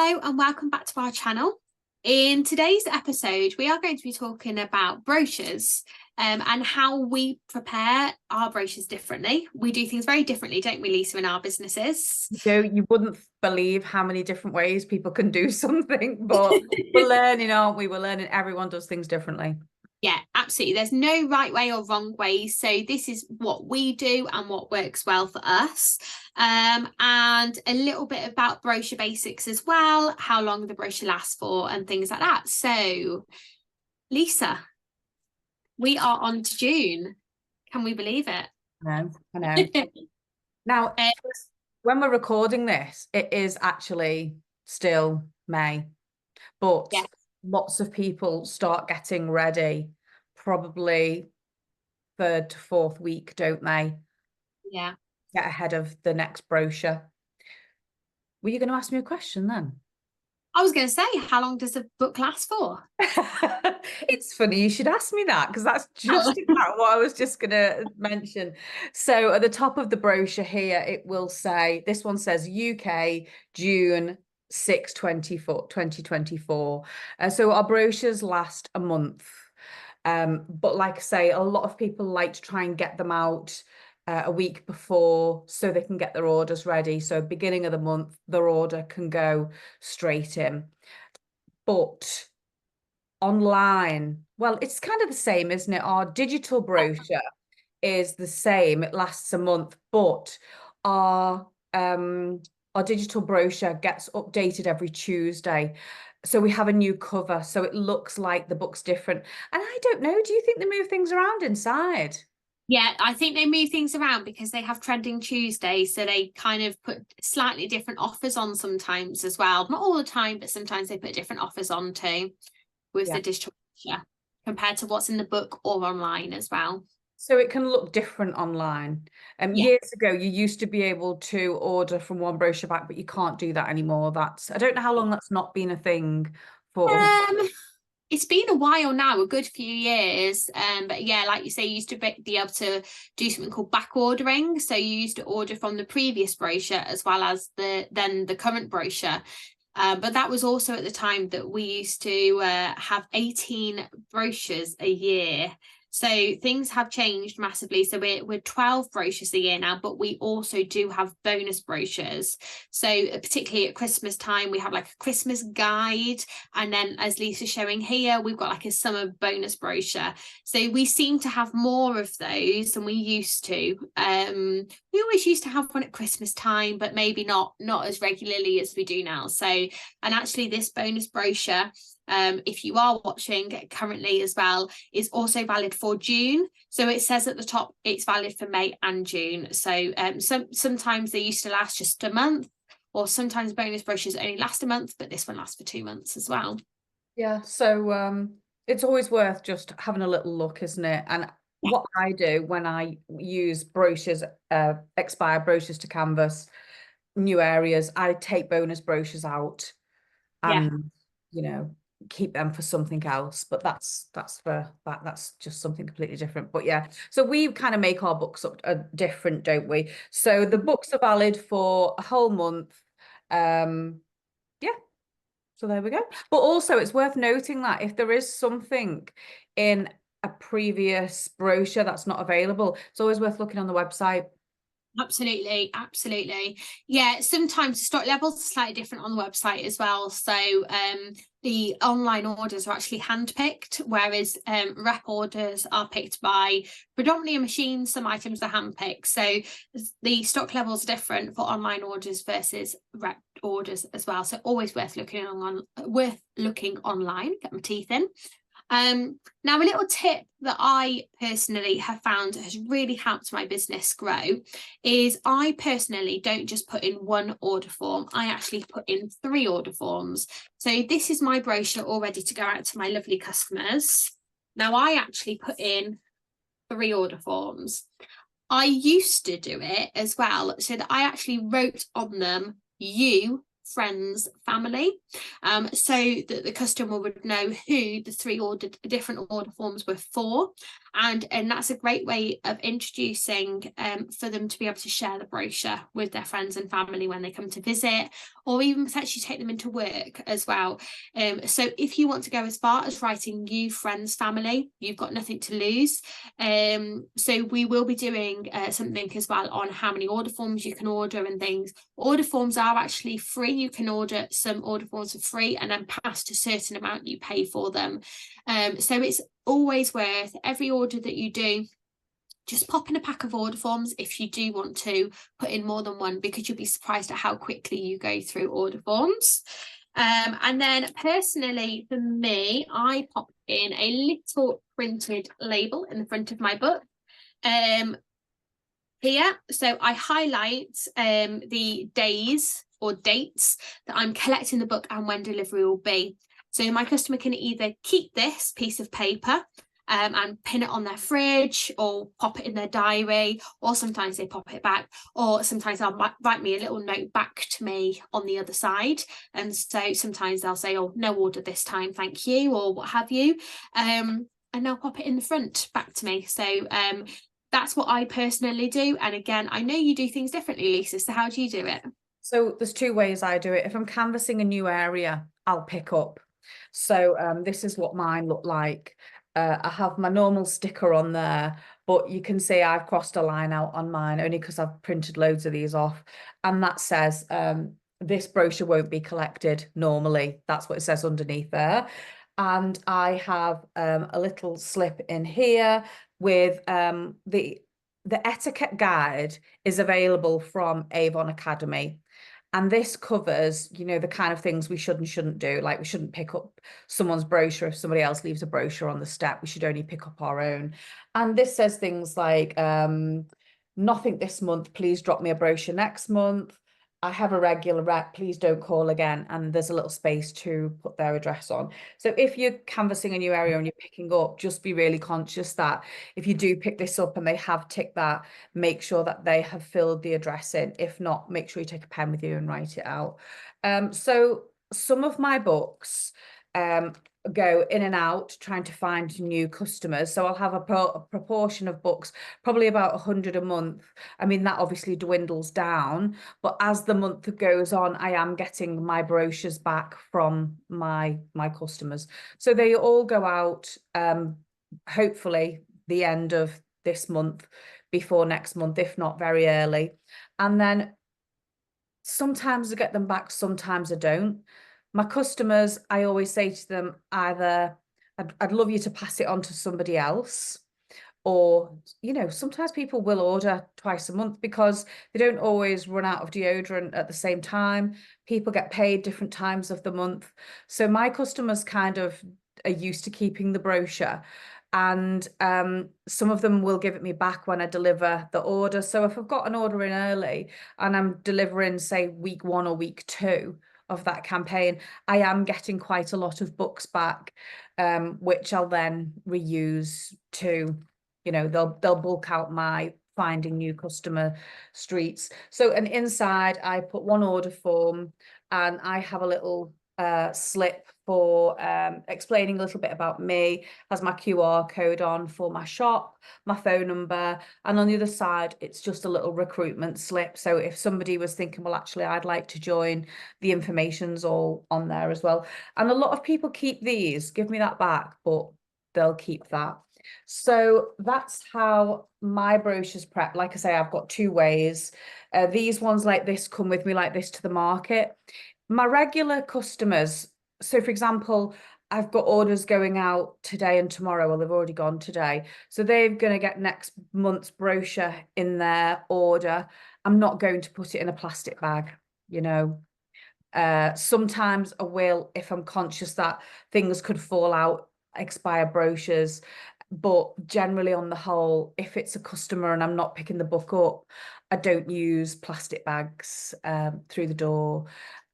Hello and welcome back to our channel. In today's episode, we are going to be talking about brochures and how we prepare our brochures differently. We do things very differently, don't we, Lisa, in our businesses? You wouldn't believe how many different ways people can do something, but we're learning, aren't we? We're learning everyone does things differently. Yeah, absolutely. There's no right way or wrong way. So this is what we do and what works well for us. And a little bit about brochure basics as well, how long the brochure lasts for and things like that. So, Lisa, we are on to June. Can we believe it? I know. Now, when we're recording this, it is actually still May, but yes, lots of people start getting ready probably 3rd to 4th week, don't they? Yeah. Get ahead of the next brochure. Were you going to ask me a question then? I was going to say, how long does a book last for? It's funny you should ask me that, because that's just about what I was just going to mention. So at the top of the brochure here, it will say, this one says UK, June 6, 2024. So our brochures last a month. But like I say, a lot of people like to try and get them out a week before so they can get their orders ready. So beginning of the month, their order can go straight in. But online, well, it's kind of the same, isn't it? Our digital brochure is the same. It lasts a month, but our digital brochure gets updated every Tuesday. So we have a new cover, so it looks like the book's different. And I don't know, do you think they move things around inside? Yeah, I think they move things around because they have Trending Tuesday, so they kind of put slightly different offers on sometimes as well. Not all the time, but sometimes they put different offers on too with the digital brochure compared to what's in the book or online as well. So it can look different online. Years ago, you used to be able to order from one brochure back, but you can't do that anymore. I don't know how long that's not been a thing for. It's been a while now, a good few years. But yeah, like you say, you used to be able to do something called back ordering. So you used to order from the previous brochure as well as the current brochure. But that was also at the time that we used to have 18 brochures a year. So things have changed massively. So we're 12 brochures a year now, but we also do have bonus brochures. So particularly at Christmas time, we have like a Christmas guide. And then as Lisa's showing here, we've got like a summer bonus brochure. So we seem to have more of those than we used to. We always used to have one at Christmas time, but maybe not as regularly as we do now. So, and actually this bonus brochure, if you are watching currently as well, is also valid for June. So it says at the top it's valid for May and June. So sometimes they used to last just a month, or sometimes bonus brochures only last a month, but this one lasts for 2 months as well. Yeah, so it's always worth just having a little look, isn't it? And what I do when I use brochures, expired brochures to canvas new areas, I take bonus brochures out and keep them for something else. But that's just something completely different. But yeah, so we kind of make our books up different, don't we? So the books are valid for a whole month. So there we go. But also it's worth noting that if there is something in a previous brochure that's not available, it's always worth looking on the website. Absolutely. Yeah, sometimes the stock levels are slightly different on the website as well. So the online orders are actually handpicked, whereas rep orders are picked by predominantly a machine. Some items are handpicked. So the stock levels are different for online orders versus rep orders as well. So always worth looking online, get my teeth in. Now a little tip that I personally have found has really helped my business grow is I personally don't just put in one order form, I actually put in 3 order forms. So this is my brochure all ready to go out to my lovely customers. Now I actually put in 3 order forms. I used to do it as well so that I actually wrote on them you, friends, family, so that the customer would know who the 3 different order forms were for. and that's a great way of introducing for them to be able to share the brochure with their friends and family when they come to visit, or even potentially take them into work as well. So if you want to go as far as writing you, friends, family, you've got nothing to lose. So we will be doing something as well on how many order forms you can order and things. Order forms are actually free. You can order some order forms for free, and then past a certain amount you pay for them. So it's always worth every order that you do. Just pop in a pack of order forms if you do want to put in more than one, because you'll be surprised at how quickly you go through order forms. And then personally for me, I pop in a little printed label in the front of my book here. So I highlight the days or dates that I'm collecting the book and when delivery will be. So my customer can either keep this piece of paper and pin it on their fridge, or pop it in their diary, or sometimes they pop it back, or sometimes they'll write me a little note back to me on the other side. And so sometimes they'll say, oh, no order this time, thank you, or what have you. And they'll pop it in the front back to me. So that's what I personally do. And again, I know you do things differently, Lisa, so how do you do it? So there's two ways I do it. If I'm canvassing a new area, I'll pick up. So this is what mine look like. I have my normal sticker on there, but you can see I've crossed a line out on mine only because I've printed loads of these off. And that says, this brochure won't be collected normally. That's what it says underneath there. And I have a little slip in here with the etiquette guide is available from Avon Academy. And this covers, you know, the kind of things we should and shouldn't do. Like we shouldn't pick up someone's brochure if somebody else leaves a brochure on the step. We should only pick up our own. And this says things like, nothing this month, please drop me a brochure next month. I have a regular rep, please don't call again. And there's a little space to put their address on. So if you're canvassing a new area and you're picking up, just be really conscious that if you do pick this up and they have ticked that, make sure that they have filled the address in. If not, make sure you take a pen with you and write it out. So some of my books go in and out trying to find new customers. So I'll have a proportion of books, probably about 100 a month. I mean, that obviously dwindles down, but as the month goes on, I am getting my brochures back from my customers. So they all go out, hopefully the end of this month, before next month, if not very early. And then sometimes I get them back, sometimes I don't. My customers, I always say to them, either I'd love you to pass it on to somebody else, or, you know, sometimes people will order twice a month because they don't always run out of deodorant at the same time. People get paid different times of the month. So my customers kind of are used to keeping the brochure. And some of them will give it me back when I deliver the order. So if I've got an order in early and I'm delivering, say, week 1 or week 2 of that campaign, I am getting quite a lot of books back, which I'll then reuse to, you know, they'll bulk out my finding new customer streets. So, and inside I put one order form, and I have a little slip for explaining a little bit about me, has my QR code on for my shop, my phone number, and on the other side it's just a little recruitment slip. So if somebody was thinking, well, actually I'd like to join, the information's all on there as well. And a lot of people keep these, give me that back, but they'll keep that. So that's how my brochures prep. Like I say, I've got 2 ways. These ones like this come with me like this to the market. My regular customers, so for example, I've got orders going out today and tomorrow. Well, they've already gone today. So they're going to get next month's brochure in their order. I'm not going to put it in a plastic bag, you know. Sometimes I will, if I'm conscious that things could fall out, expire brochures. But generally, on the whole, if it's a customer and I'm not picking the book up, I don't use plastic bags through the door.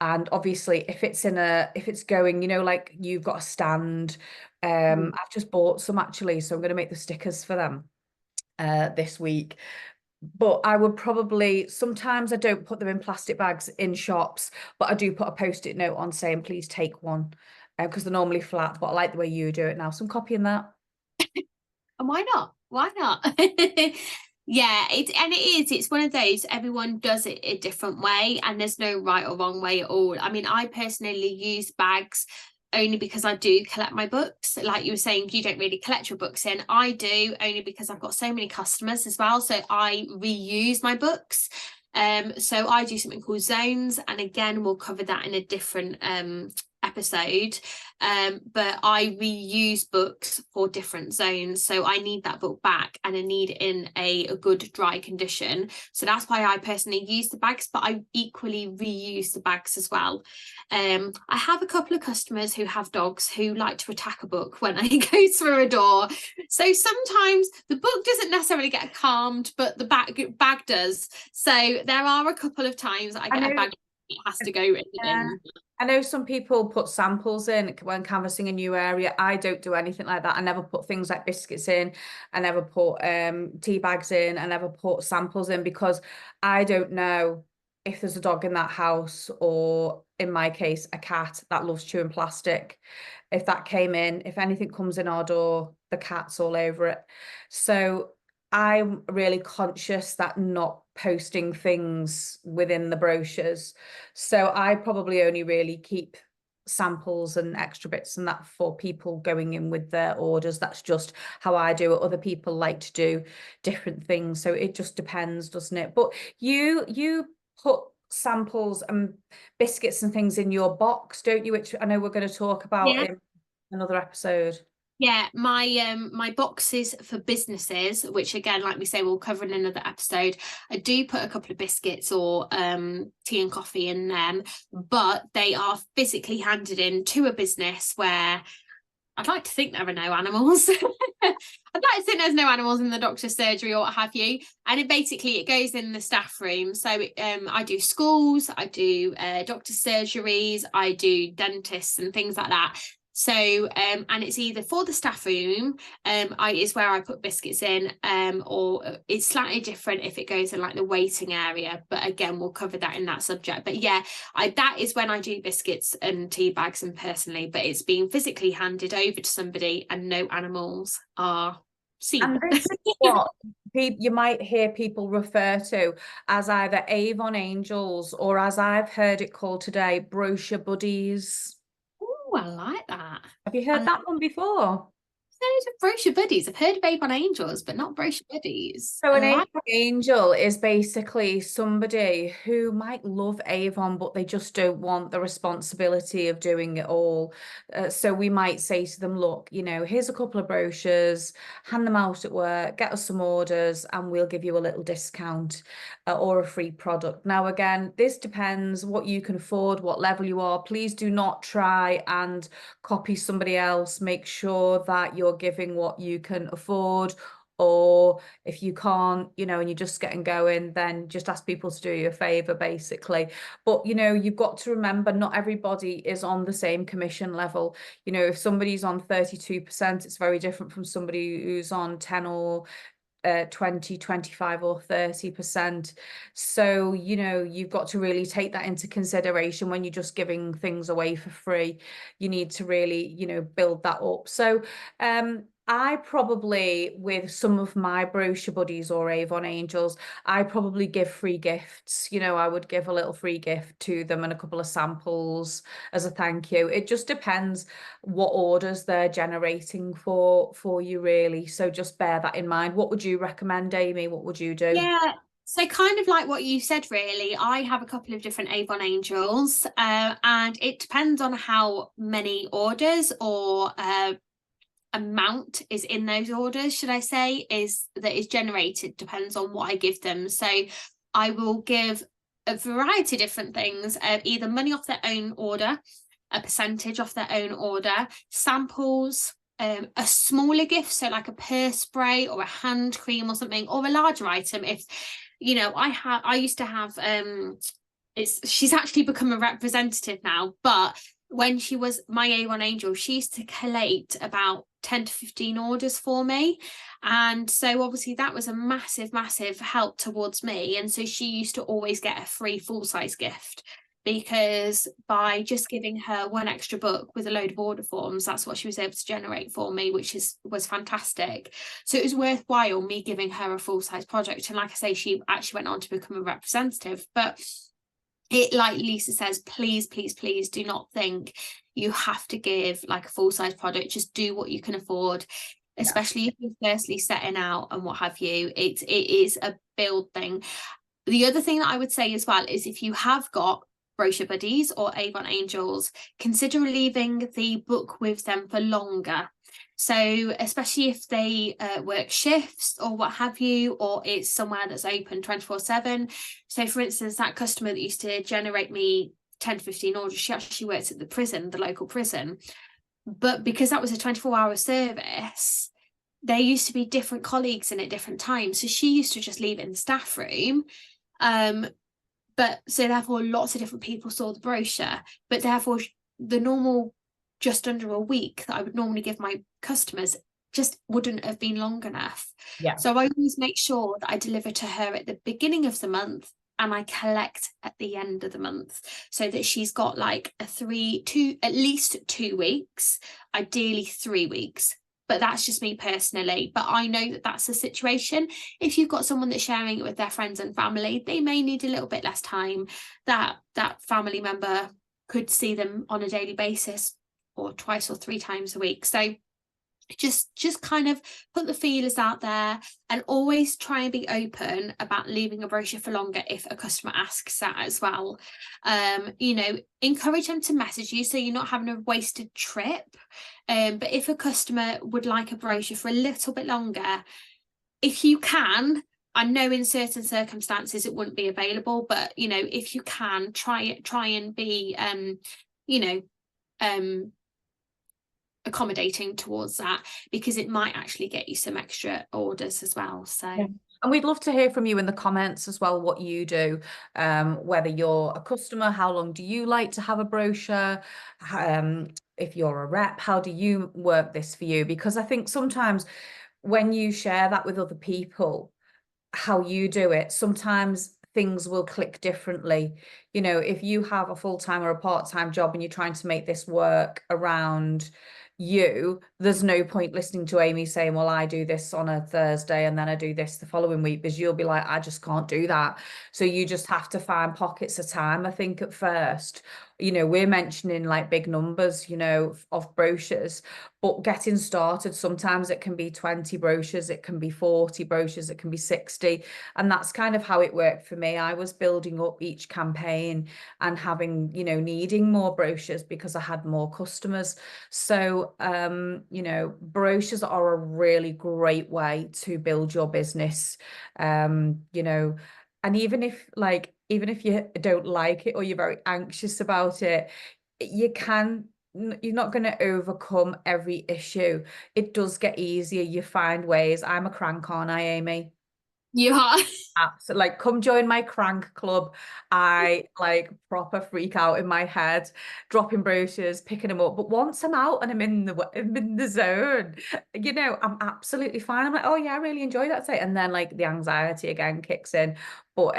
And obviously, if it's going, you know, like you've got a stand, I've just bought some actually, so I'm going to make the stickers for them this week. But I would probably, sometimes I don't put them in plastic bags in shops, but I do put a post-it note on saying, please take one, because they're normally flat, but I like the way you do it now. So I'm copying that. And why not? Why not? Yeah, it's one of those, everyone does it a different way, and there's no right or wrong way at all. I mean, I personally use bags only because I do collect my books. Like you were saying, you don't really collect your books in. I do, only because I've got so many customers as well, so I reuse my books. So I do something called zones, and again, we'll cover that in a different episode. But I reuse books for different zones, so I need that book back and I need it in a good dry condition. So that's why I personally use the bags, but I equally reuse the bags as well. I have a couple of customers who have dogs who like to attack a book when I go through a door, so sometimes the book doesn't necessarily get calmed, but the bag does. So there are a couple of times I get a bag, it has to go in. I know some people put samples in when canvassing a new area. I don't do anything like that. I never put things like biscuits in. I never put tea bags in. I never put samples in, because I don't know if there's a dog in that house, or in my case, a cat that loves chewing plastic. If that came in, if anything comes in our door, the cat's all over it. So I'm really conscious that not posting things within the brochures. So I probably only really keep samples and extra bits and that for people going in with their orders. That's just how I do it. Other people like to do different things. So it just depends, doesn't it? But you put samples and biscuits and things in your box, don't you? Which I know we're going to talk about in another episode. Yeah, my boxes for businesses, which again, like we say, we'll cover in another episode. I do put a couple of biscuits or tea and coffee in them, but they are physically handed in to a business where I'd like to think there are no animals. I'd like to think there's no animals in the doctor's surgery or what have you. And it goes in the staff room. So I do schools, I do doctor's surgeries, I do dentists and things like that. So and it's either for the staff room, is where I put biscuits in, or it's slightly different if it goes in like the waiting area. But again, we'll cover that in that subject. But yeah, that is when I do biscuits and tea bags, and personally, but it's being physically handed over to somebody and no animals are seen. And this is what you might hear people refer to as either Avon Angels, or, as I've heard it called today, brochure buddies. Oh, I like that. Have you heard that one before? Those are brochure buddies. I've heard of Avon Angels, but not brochure buddies. So an Avon Angel is basically somebody who might love Avon, but they just don't want the responsibility of doing it all. So we might say to them, look, here's a couple of brochures, hand them out at work, get us some orders, and we'll give you a little discount or a free product. Now, again, this depends what you can afford, what level you are. Please do not try and copy somebody else. Make sure that you're giving what you can afford, or if you can't, and you're just getting going, then just ask people to do you a favor, basically. But you've got to remember, not everybody is on the same commission level. If somebody's on 32%, it's very different from somebody who's on 10 or 20, 25 or 30%. So you've got to really take that into consideration when you're just giving things away for free. You need to really build that up. So I probably, with some of my brochure buddies or Avon Angels, I probably give free gifts. I would give a little free gift to them and a couple of samples as a thank you. It just depends what orders they're generating for you, really. So just bear that in mind. What would you recommend, Amy? What would you do? Yeah, so kind of like what you said, really. I have a couple of different Avon Angels, and it depends on how many orders or amount is in those orders, should I say, that is generated, depends on what I give them. So I will give a variety of different things, either money off their own order, a percentage off their own order, samples, a smaller gift, so like a purse spray or a hand cream or something, or a larger item. If I used to have she's actually become a representative now, but when she was my Avon Angel, she used to collate about 10 to 15 orders for me, and so obviously that was a massive help towards me, and so she used to always get a free full-size gift. because by just giving her one extra book with a load of order forms, that's what she was able to generate for me, which was fantastic. So it was worthwhile me giving her a full-size project. And like I say, she actually went on to become a representative. But it, like Lisa says, please do not think you have to give like a full-size product. Just do what you can afford, especially if you're firstly setting out and what have you. It is a build thing. The other thing that I would say as well is, if you have got brochure buddies or Avon Angels, consider leaving the book with them for longer. So especially if they work shifts or what have you, or it's somewhere that's open 24/7. So for instance, that customer that used to generate me 10 to 15 orders, she actually works at the prison, the local prison. But because that was a 24-hour service, there used to be different colleagues in at different times. So she used to just leave it in the staff room. But so therefore lots of different people saw the brochure, but therefore the normal just under a week that I would normally give my customers just wouldn't have been long enough. So I always make sure that I deliver to her at the beginning of the month and I collect at the end of the month, so that she's got like at least 2 weeks, ideally 3 weeks. But that's just me personally. But I know that that's the situation. If you've got someone that's sharing it with their friends and family, they may need a little bit less time. That family member could see them on a daily basis, or twice or 3 times a week. So just kind of put the feelers out there, and always try and be open about leaving a brochure for longer if a customer asks that as well. You know, encourage them to message you so you're not having a wasted trip. But if a customer would like a brochure for a little bit longer, if you can, I know in certain circumstances it wouldn't be available, but you know, if you can, try and be accommodating towards that, because it might actually get you some extra orders as well. So and we'd love to hear from you in the comments as well, what you do, whether you're a customer, how long do you like to have a brochure, if you're a rep, how do you work this for you? Because I think sometimes when you share that with other people, how you do it, sometimes things will click differently. You know, if you have a full-time or a part-time job and you're trying to make this work around you, there's no point listening to Amy saying, well, I do this on a Thursday and then I do this the following week, because you'll be like, I just can't do that. So you just have to find pockets of time. I think at first, you know, we're mentioning like big numbers, you know, of brochures, but getting started, sometimes it can be 20 brochures, it can be 40 brochures, it can be 60. And that's kind of how it worked for me. I was building up each campaign and having, you know, needing more brochures because I had more customers. So, you know, brochures are a really great way to build your business, you know, and even if you don't like it or you're very anxious about it, you're not going to overcome every issue. It does get easier. You find ways. I'm a crank, aren't I, Amy? you are. Absolutely. Like, come join my crank club. I like proper freak out in my head, dropping brochures, picking them up. But once I'm out and I'm in the zone, you know, I'm absolutely fine. I'm like, oh yeah, I really enjoy that site. And then like the anxiety again kicks in. But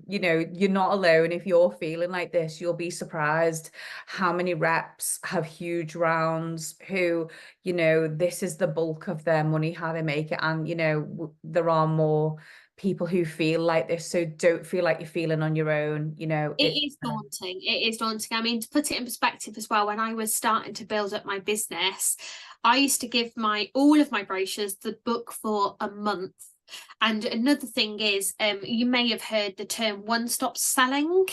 you know, you're not alone. If you're feeling like this, you'll be surprised how many reps have huge rounds who, you know, this is the bulk of their money, how they make it. And, you know, there are more people who feel like this, so don't feel like you're feeling on your own. You know, it is daunting. It is daunting. I mean, to put it in perspective as well, when I was starting to build up my business, I used to give all of my brochures the book for a month. And another thing is, you may have heard the term one-stop selling.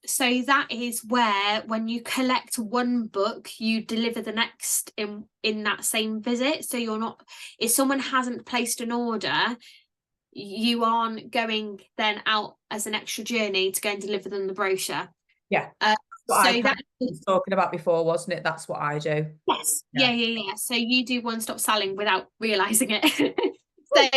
So that is where, when you collect one book, you deliver the next in that same visit. So you're not, if someone hasn't placed an order, you aren't going then out as an extra journey to go and deliver them the brochure. Yeah. So that was talking about before, wasn't it? That's what I do. Yes. Yeah. So you do one-stop selling without realizing it. So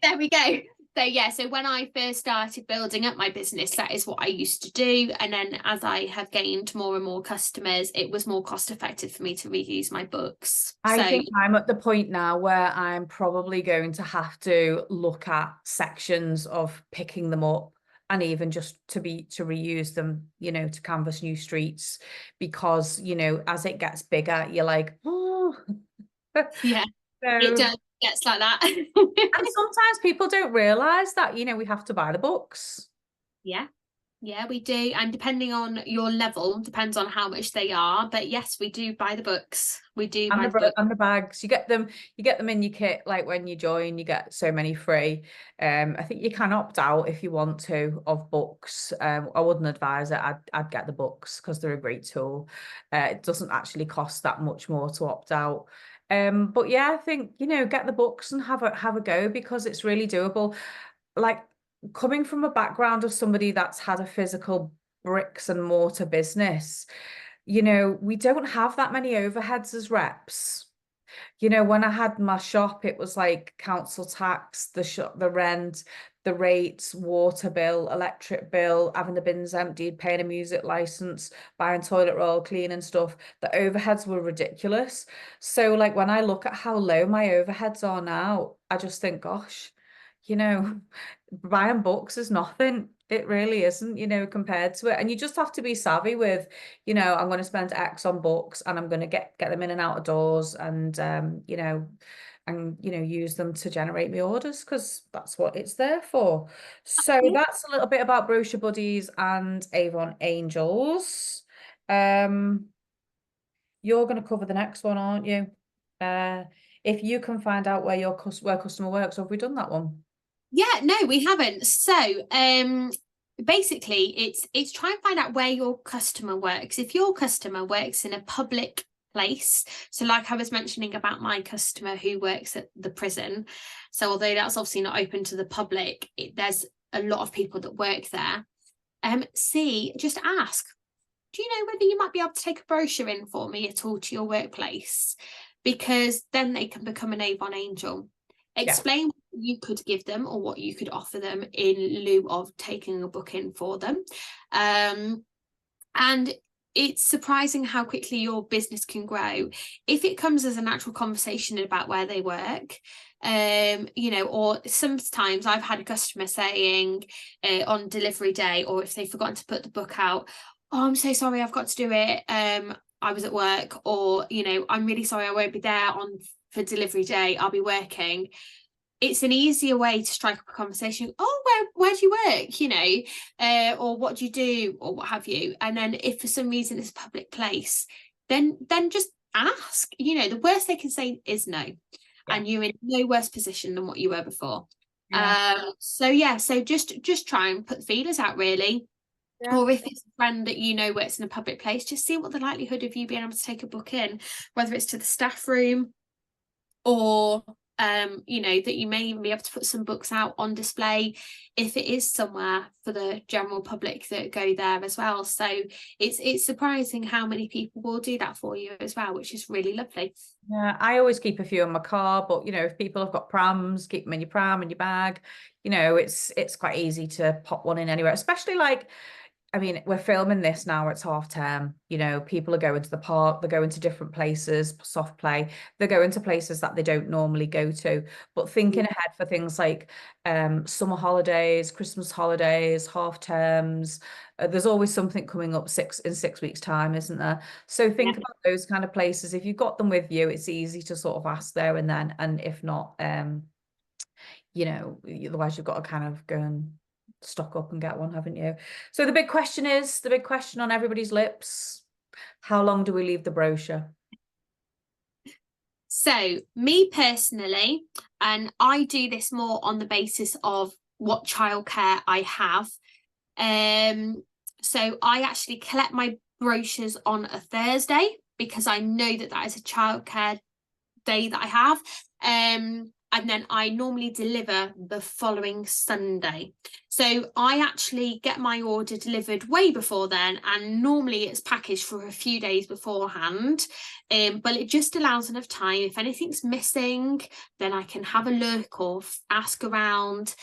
there we go. So yeah, so when I first started building up my business, that is what I used to do. And then as I have gained more and more customers, it was more cost effective for me to reuse my books. I think I'm at the point now where I'm probably going to have to look at sections of picking them up and even just to reuse them, you know, to canvas new streets, because, you know, as it gets bigger, you're like, oh. Yeah, it So, does. Gets like that. and sometimes people don't realize that, you know, we have to buy the books. Yeah. Yeah, we do. And depending on your level, depends on how much they are. But yes, we do buy the books. We do buy the books. And the bags, you get them in your kit. Like when you join, you get so many free. I think you can opt out if you want to of books. I wouldn't advise it. I'd get the books because they're a great tool. It doesn't actually cost that much more to opt out. But yeah, I think, you know, get the books and have a go, because it's really doable. Like, coming from a background of somebody that's had a physical bricks and mortar business, you know, we don't have that many overheads as reps. You know, when I had my shop, it was like council tax, the shop, the rent, the rates, water bill, electric bill, having the bins emptied, paying a music license, buying toilet roll, cleaning stuff. The overheads were ridiculous. So like when I look at how low my overheads are now, I just think, gosh, you know, buying books is nothing. It really isn't, you know, compared to it. And you just have to be savvy with, you know, I'm going to spend X on books, and I'm going to get them in and out of doors, and you know, use them to generate me orders, because that's what it's there for. So that's a little bit about Brochure Buddies and Avon Angels. You're going to cover the next one, aren't you? If you can find out where customer works, or have we done that one? Yeah, no, we haven't. So basically it's try and find out where your customer works. If your customer works in a public place, so like I was mentioning about my customer who works at the prison, so although that's obviously not open to the public, there's a lot of people that work there. Just ask, do you know whether you might be able to take a brochure in for me at all to your workplace? Because then they can become an Avon Angel. Explain what you could give them or what you could offer them in lieu of taking a book in for them. And it's surprising how quickly your business can grow if it comes as a natural conversation about where they work. You know, or sometimes I've had a customer saying on delivery day, or if they've forgotten to put the book out, oh, I'm so sorry, I've got to do it. I was at work, or, you know, I'm really sorry, I won't be there for delivery day, I'll be working. It's an easier way to strike up a conversation. Oh, where do you work? You know, or what do you do, or what have you? And then if for some reason it's a public place, then just ask. You know, the worst they can say is no, and you're in no worse position than what you were before. So just try and put the feelers out, really. Or if it's a friend that you know works in a public place, just see what the likelihood of you being able to take a book in, whether it's to the staff room, or you know, that you may even be able to put some books out on display if it is somewhere for the general public that go there as well. So it's surprising how many people will do that for you as well, which is really lovely. Yeah, I always keep a few in my car, but you know, if people have got prams, keep them in your pram, in your bag. You know, it's quite easy to pop one in anywhere, especially like, I mean, we're filming this now, it's half term, you know, people are going to the park, they're going to different places, soft play, they're going to places that they don't normally go to. But thinking ahead for things like summer holidays, Christmas holidays, half terms, there's always something coming up in 6 weeks' time, isn't there? So think about those kind of places. If you've got them with you, it's easy to sort of ask there and then. And if not, you know, otherwise you've got to kind of go and stock up and get one, haven't you? So the big question on everybody's lips, how long do we leave the brochure? So me personally, and I do this more on the basis of what childcare I have. So I actually collect my brochures on a Thursday, because I know that is a childcare day that I have. And then I normally deliver the following Sunday. So I actually get my order delivered way before then, and normally it's packaged for a few days beforehand. But it just allows enough time. If anything's missing, then I can have a look or ask around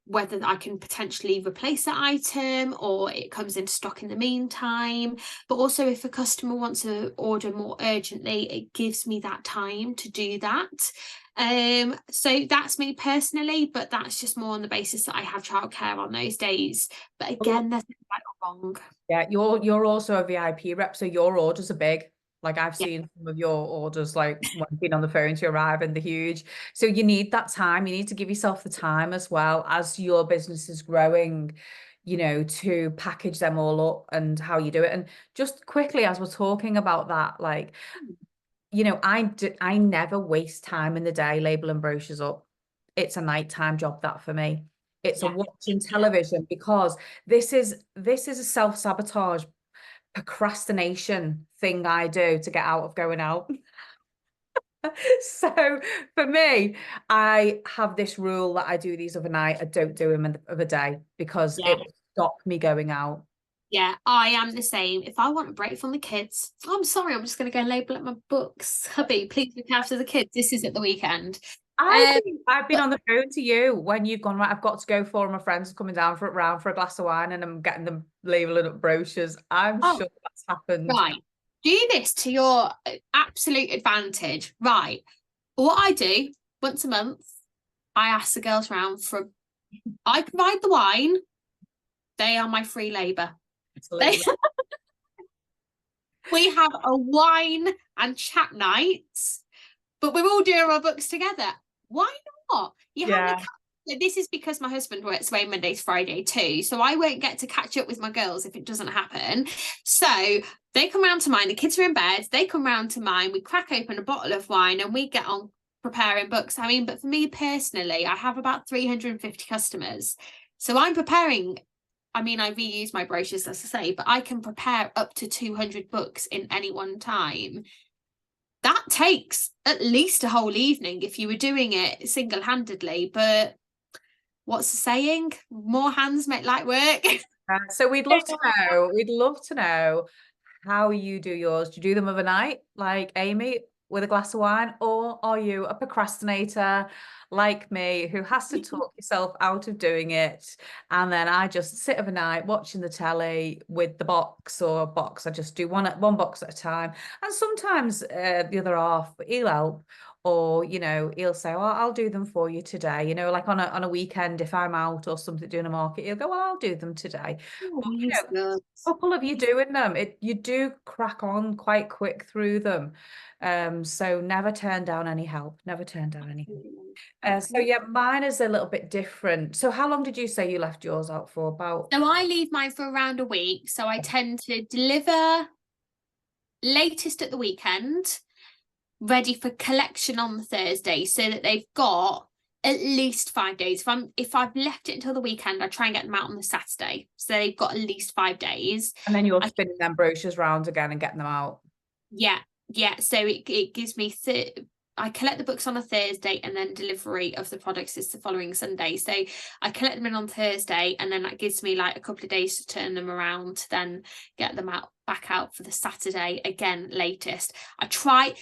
whether I can potentially replace that item, or it comes into stock in the meantime. But also, if a customer wants to order more urgently, it gives me that time to do that. So that's me personally, but that's just more on the basis that I have childcare on those days. But again, there's nothing right or wrong. Yeah, you're also a VIP rep, so your orders are big. Like I've Yeah. seen some of your orders, like when I've been on the phone to arrive, and they're huge. So you need that time. You need to give yourself the time as well as your business is growing, you know, to package them all up and how you do it. And just quickly, as we're talking about that, like, you know, I never waste time in the day labeling brochures up. It's a nighttime job, that for me. It's a Yeah. watching television, because this is a self-sabotage procrastination thing I do to get out of going out. So for me, I have this rule that I do these overnight. I don't do them in the other day, because Yeah. it will stop me going out. Yeah, I am the same. If I want a break from the kids, oh, I'm sorry, I'm just going to go and label up my books. Hubby, please look after the kids. This is at the weekend. I've been But on the phone to you when you've gone, right, I've got to go, for my friends are coming down for a round for a glass of wine, and I'm getting them labeling up brochures. I'm oh, sure that's happened. right. Do this to your absolute advantage. Right. What I do once a month, I ask the girls round for, I provide the wine. They are my free labour. They, we have a wine and chat night, but we're all doing our books together. Why not? You have this is because my husband works away Monday to Friday too, so I won't get to catch up with my girls if it doesn't happen. So they come round to mine, the kids are in bed, they come round to mine, we crack open a bottle of wine and we get on preparing books. I mean, but for me personally, I have about 350 customers. So I'm preparing, I mean, I reuse my brochures, as I say, but I can prepare up to 200 books in any one time. That takes at least a whole evening if you were doing it single-handedly, but what's the saying? More hands make light work. So we'd love to know how you do yours. Do you do them overnight, like Amy, with a glass of wine, or are you a procrastinator like me who has to talk yourself out of doing it? And then I just sit overnight watching the telly with the box, or a box. I just do one box at a time. And sometimes the other half, he'll help. Or, you know, he'll say, well, I'll do them for you today. You know, like on a weekend, if I'm out or something doing a market, he'll go, well, I'll do them today. But, you know, couple of you doing them, you do crack on quite quick through them. So never turn down any help. Never turn down any help. So yeah, mine is a little bit different. So how long did you say you left yours out for? About So I leave mine for around a week. So I tend to deliver latest at the weekend, ready for collection on the Thursday, so that they've got at least 5 days. If I've left it until the weekend, I try and get them out on the Saturday, so they've got at least 5 days. And then you're spinning them brochures round again and getting them out. Yeah. So it gives me I collect the books on a Thursday, and then delivery of the products is the following Sunday. So I collect them in on Thursday, and then that gives me like a couple of days to turn them around, to then get them back out for the Saturday again latest. I try,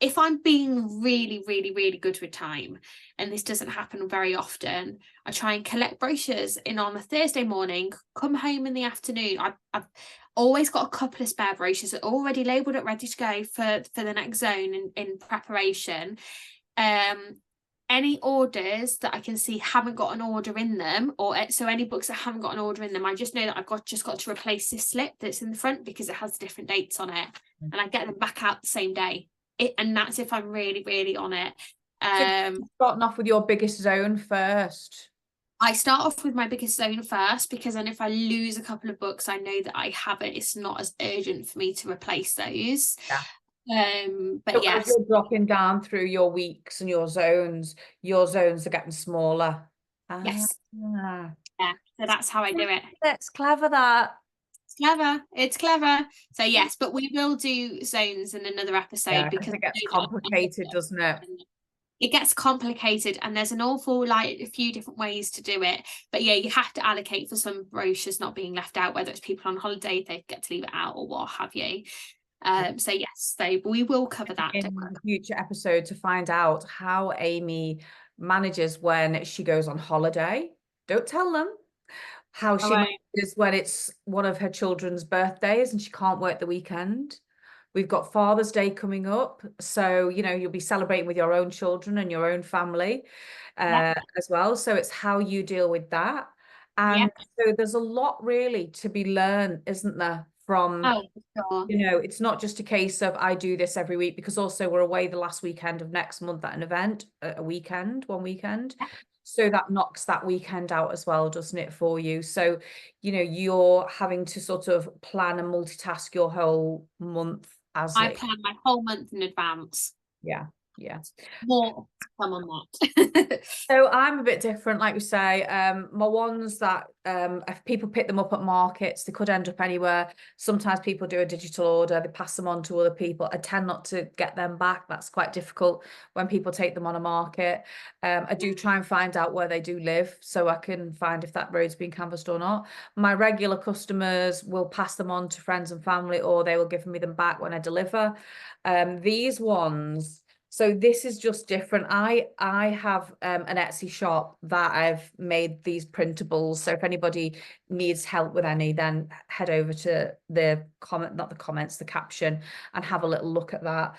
if I'm being really, really, really good with time, and this doesn't happen very often, I try and collect brochures in on a Thursday morning, come home in the afternoon. I've always got a couple of spare brochures that are already labelled up, ready to go for the next zone in preparation. Any orders that I can see haven't got an order in them, or so any books that haven't got an order in them, I just know that I've just got to replace this slip that's in the front because it has different dates on it, and I get them back out the same day. And that's if I'm really, really on it. Starting off with your biggest zone first. I start off with my biggest zone first, because then if I lose a couple of books, I know that I have it. It's not as urgent for me to replace those. But so yes, as you're dropping down through your weeks and your zones are getting smaller. Yes. Yeah. So that's how I do it. That's clever, that. It's clever. So yes, but we will do zones in another episode, because it gets complicated, doesn't it? It gets complicated, and there's an awful a few different ways to do it. But yeah, you have to allocate for some brochures not being left out, whether it's people on holiday, they get to leave it out, or what have you. So yes, so we will cover that in a future episode to find out how Amy manages when she goes on holiday. Don't tell them. How she manages when it's one of her children's birthdays and she can't work the weekend. We've got Father's Day coming up. So, you know, you'll be celebrating with your own children and your own family as well. So it's how you deal with that. And so there's a lot really to be learned, isn't there, from, Oh, sure. you know, it's not just a case of I do this every week, because also we're away the last weekend of next month at an event, one weekend. So that knocks that weekend out as well, doesn't it, for you? So, you know, you're having to sort of plan and multitask your whole month as I it. plan my whole month in advance. Yeah. More to come on that. So I'm a bit different, like we say. My ones that if people pick them up at markets, they could end up anywhere. Sometimes people do a digital order, they pass them on to other people. I tend not to get them back. That's quite difficult when people take them on a market. I do try and find out where they do live, so I can find if that road's been canvassed or not. My regular customers will pass them on to friends and family, or they will give me them back when I deliver. These ones, so this is just different. I have an Etsy shop that I've made these printables. So if anybody needs help with any, then head over to the the caption, and have a little look at that.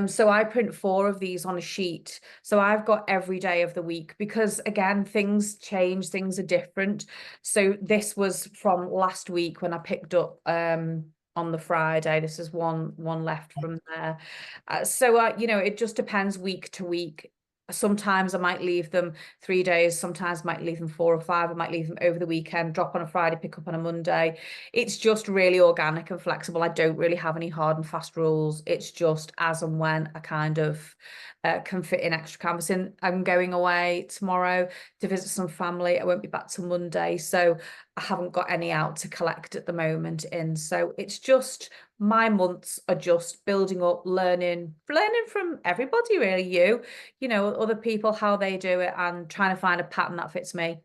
So I print 4 of these on a sheet. So I've got every day of the week, because again, things change, things are different. So this was from last week when I picked up on the Friday. This is one left from there. You know, it just depends week to week. Sometimes I might leave them 3 days, sometimes I might leave them 4 or 5. I might leave them over the weekend, drop on a Friday, pick up on a Monday. It's just really organic and flexible. I don't really have any hard and fast rules. It's just as and when I kind of can fit in extra canvassing. I'm going away tomorrow to visit some family. I won't be back till Monday, so I haven't got any out to collect at the moment in. So it's just, my months are just building up, learning from everybody, really. You know, other people, how they do it, and trying to find a pattern that fits me.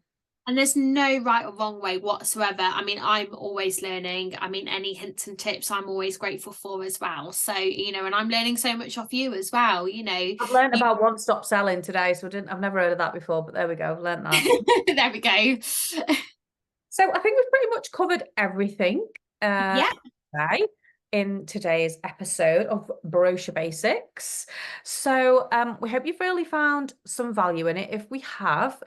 And there's no right or wrong way whatsoever. I mean, I'm always learning. I mean, any hints and tips I'm always grateful for as well. So, you know, and I'm learning so much off you as well, you know. I've learned about one-stop selling today, so I've never heard of that before, but there we go, I've learned that. There we go. So I think we've pretty much covered everything today in today's episode of Brochure Basics. So we hope you've really found some value in it. If you have,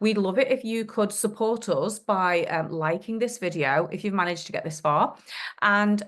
we'd love it if you could support us by liking this video, if you've managed to get this far, and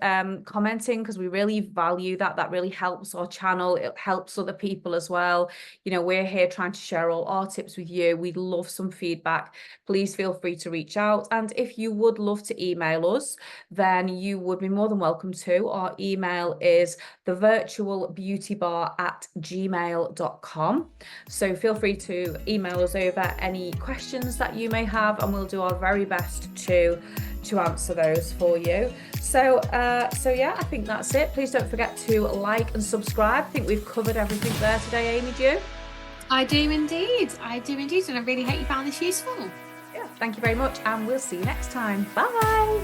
commenting, because we really value that. That really helps our channel. It helps other people as well. You know, we're here trying to share all our tips with you. We'd love some feedback. Please feel free to reach out. And if you would love to email us, then you would be more than welcome to. Our email is 𝗃𝗏𝗂𝗏𝗂𝗏@gmail.com. So feel free to email us over any questions that you may have, and we'll do our very best to answer those for you. So yeah, I think that's it. Please don't forget to like and subscribe. I think we've covered everything there today, Amy. Do you? I do indeed, and I really hope you found this useful. Yeah, thank you very much, and we'll see you next time. Bye.